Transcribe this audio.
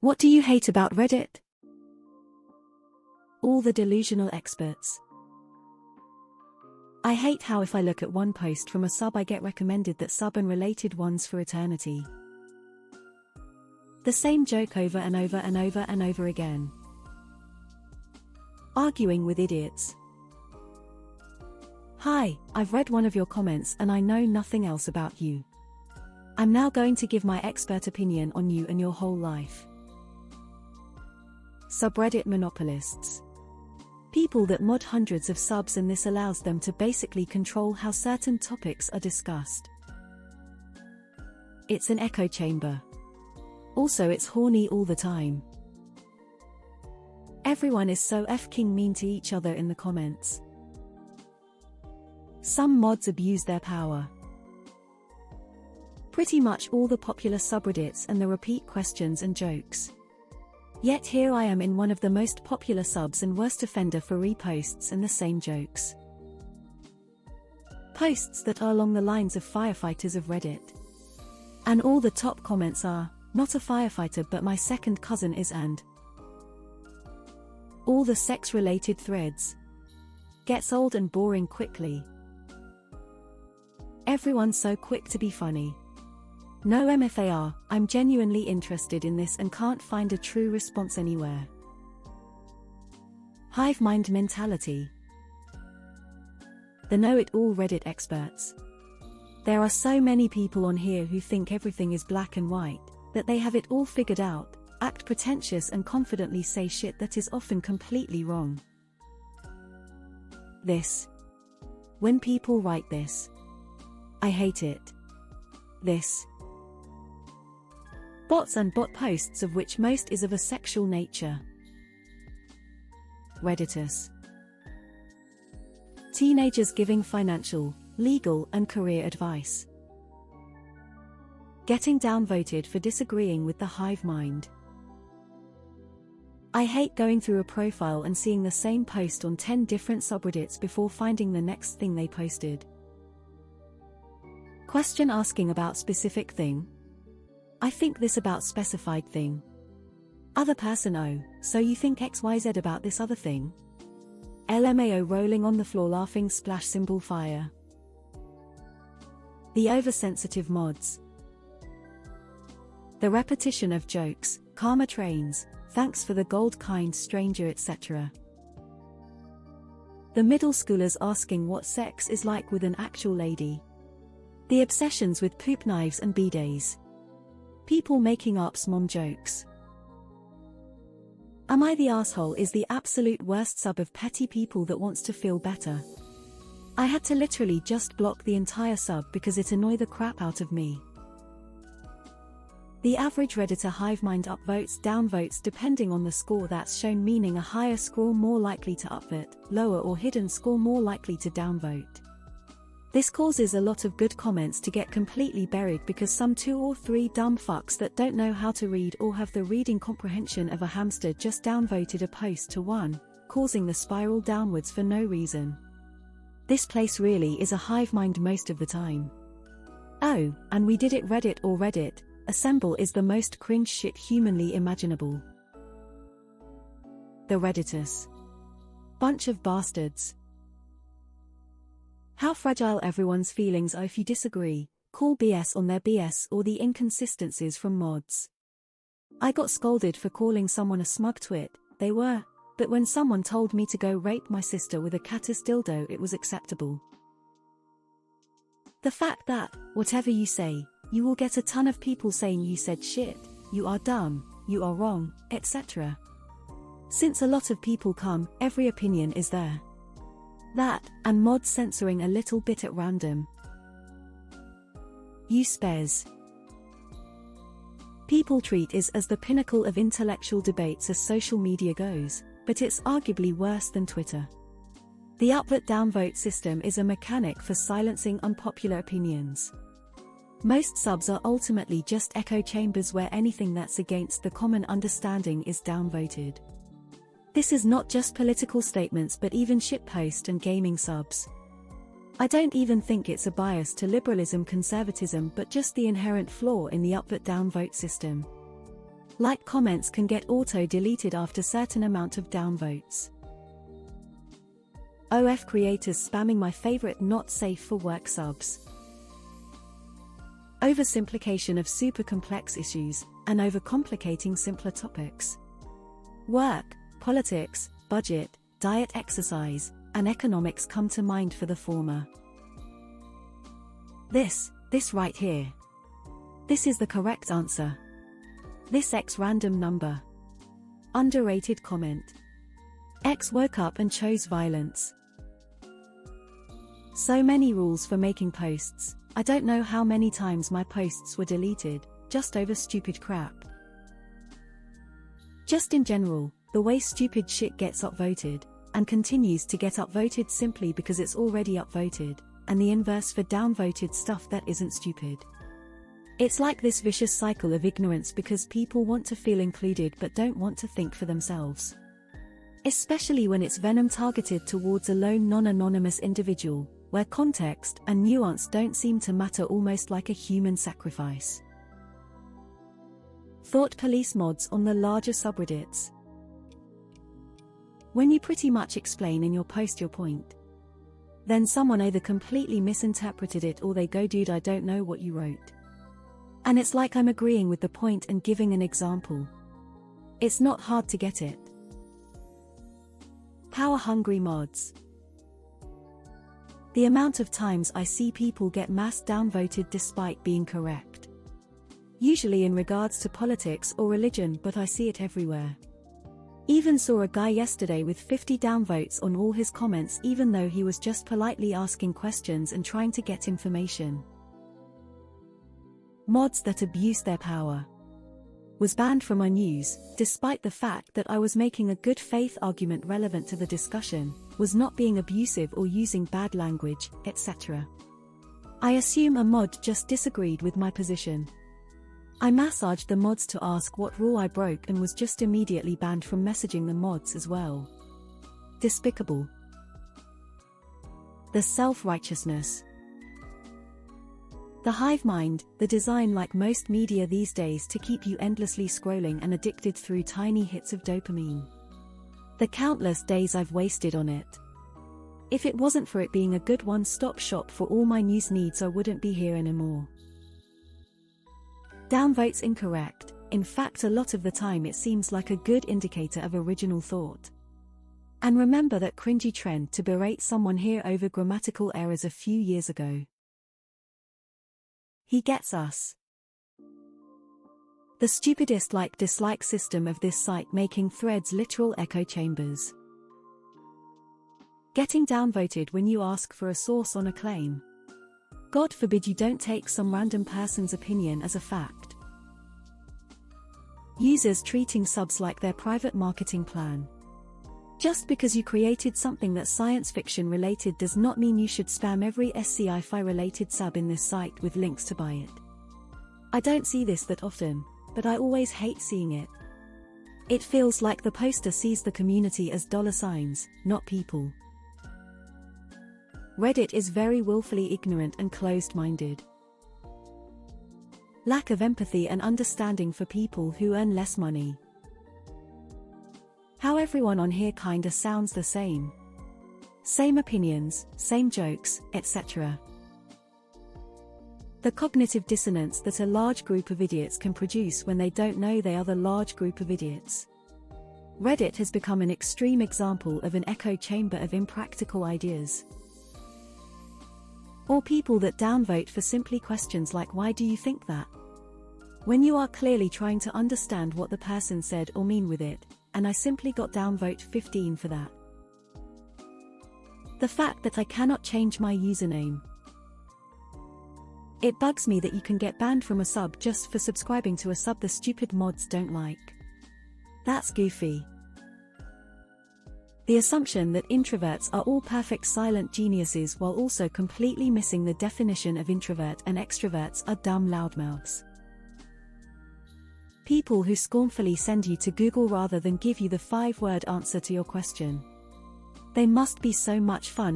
What do you hate about Reddit? All the delusional experts. I hate how if I look at one post from a sub I get recommended that sub and related ones for eternity. The same joke over and over and over and over again. Arguing with idiots. Hi, I've read one of your comments and I know nothing else about you. I'm now going to give my expert opinion on you and your whole life. Subreddit monopolists. People that mod hundreds of subs, and this allows them to basically control how certain topics are discussed. It's an echo chamber. Also, it's horny all the time. Everyone is so f-king mean to each other in the comments. Some mods abuse their power. Pretty much all the popular subreddits and the repeat questions and jokes. Yet here I am in one of the most popular subs and worst offender for reposts and the same jokes. Posts that are along the lines of firefighters of Reddit. And all the top comments are, not a firefighter but my second cousin is, and all the sex-related threads. Gets old and boring quickly. Everyone's so quick to be funny. No MFAR, I'm genuinely interested in this and can't find a true response anywhere. Hive mind mentality. The know-it-all Reddit experts. There are so many people on here who think everything is black and white, that they have it all figured out, act pretentious and confidently say shit that is often completely wrong. This. When people write this. I hate it. This. Bots and bot posts, of which most is of a sexual nature. Redditors. Teenagers giving financial, legal and career advice. Getting downvoted for disagreeing with the hive mind. I hate going through a profile and seeing the same post on 10 different subreddits before finding the next thing they posted. Question asking about specific thing. I think this about specified thing. Other person, oh, so you think XYZ about this other thing? LMAO rolling on the floor laughing splash symbol fire. The oversensitive mods. The repetition of jokes, karma trains, thanks for the gold kind stranger etc. The middle schoolers asking what sex is like with an actual lady. The obsessions with poop knives and bidets. People making up mom jokes. Am I the asshole is the absolute worst sub of petty people that wants to feel better. I had to literally just block the entire sub because it annoyed the crap out of me. The average Redditor hive mind upvotes downvotes depending on the score that's shown, meaning a higher score more likely to upvote, lower or hidden score more likely to downvote. This causes a lot of good comments to get completely buried because some 2 or 3 dumb fucks that don't know how to read or have the reading comprehension of a hamster just downvoted a post to 1, causing the spiral downwards for no reason. This place really is a hive mind most of the time. Oh, and we did it Reddit or Reddit, assemble is the most cringe shit humanly imaginable. The Redditors. Bunch of bastards. How fragile everyone's feelings are if you disagree, call BS on their BS or the inconsistencies from mods. I got scolded for calling someone a smug twit, they were, but when someone told me to go rape my sister with a catus dildo it was acceptable. The fact that, whatever you say, you will get a ton of people saying you said shit, you are dumb, you are wrong, etc. Since a lot of people come, every opinion is there. That, and mods censoring a little bit at random. You spares. People treat is as the pinnacle of intellectual debates as social media goes, but it's arguably worse than Twitter. The upvote-downvote system is a mechanic for silencing unpopular opinions. Most subs are ultimately just echo chambers where anything that's against the common understanding is downvoted. This is not just political statements but even shitpost and gaming subs. I don't even think it's a bias to liberalism conservatism but just the inherent flaw in the upvote-downvote system. Like comments can get auto-deleted after certain amount of downvotes. OF creators spamming my favorite not safe for work subs. Oversimplification of super complex issues, and overcomplicating simpler topics. Work, politics, budget, diet, exercise, and economics come to mind for the former. This right here. This is the correct answer. This X random number. Underrated comment. X woke up and chose violence. So many rules for making posts. I don't know how many times my posts were deleted, just over stupid crap. Just in general, the way stupid shit gets upvoted, and continues to get upvoted simply because it's already upvoted, and the inverse for downvoted stuff that isn't stupid. It's like this vicious cycle of ignorance because people want to feel included but don't want to think for themselves. Especially when it's venom targeted towards a lone non-anonymous individual, where context and nuance don't seem to matter, almost like a human sacrifice. Thought police mods on the larger subreddits. When you pretty much explain in your post your point, then someone either completely misinterpreted it or they go, dude, I don't know what you wrote. And it's like I'm agreeing with the point and giving an example. It's not hard to get it. Power-hungry mods. The amount of times I see people get mass downvoted despite being correct. Usually in regards to politics or religion, but I see it everywhere. Even saw a guy yesterday with 50 downvotes on all his comments even though he was just politely asking questions and trying to get information. Mods that abuse their power. Was banned from my news, despite the fact that I was making a good faith argument relevant to the discussion, was not being abusive or using bad language, etc. I assume a mod just disagreed with my position. I massaged the mods to ask what rule I broke and was just immediately banned from messaging the mods as well. Despicable. The self-righteousness. The hive mind, the design like most media these days to keep you endlessly scrolling and addicted through tiny hits of dopamine. The countless days I've wasted on it. If it wasn't for it being a good one-stop shop for all my news needs, I wouldn't be here anymore. Downvotes incorrect. In fact, a lot of the time it seems like a good indicator of original thought. And remember that cringy trend to berate someone here over grammatical errors a few years ago. He gets us. The stupidest like-dislike system of this site, making threads literal echo chambers. Getting downvoted when you ask for a source on a claim. God forbid you don't take some random person's opinion as a fact. Users treating subs like their private marketing plan. Just because you created something that's science fiction related does not mean you should spam every sci-fi related sub in this site with links to buy it. I don't see this that often, but I always hate seeing it. It feels like the poster sees the community as $signs, not people. Reddit is very willfully ignorant and closed-minded. Lack of empathy and understanding for people who earn less money. How everyone on here kinda sounds the same. Same opinions, same jokes, etc. The cognitive dissonance that a large group of idiots can produce when they don't know they are the large group of idiots. Reddit has become an extreme example of an echo chamber of impractical ideas. Or people that downvote for simply questions like why do you think that? When you are clearly trying to understand what the person said or mean with it, and I simply got downvote 15 for that. The fact that I cannot change my username. It bugs me that you can get banned from a sub just for subscribing to a sub the stupid mods don't like. That's goofy. The assumption that introverts are all perfect silent geniuses while also completely missing the definition of introvert and extroverts are dumb loudmouths. People who scornfully send you to Google rather than give you the 5-word answer to your question. They must be so much fun.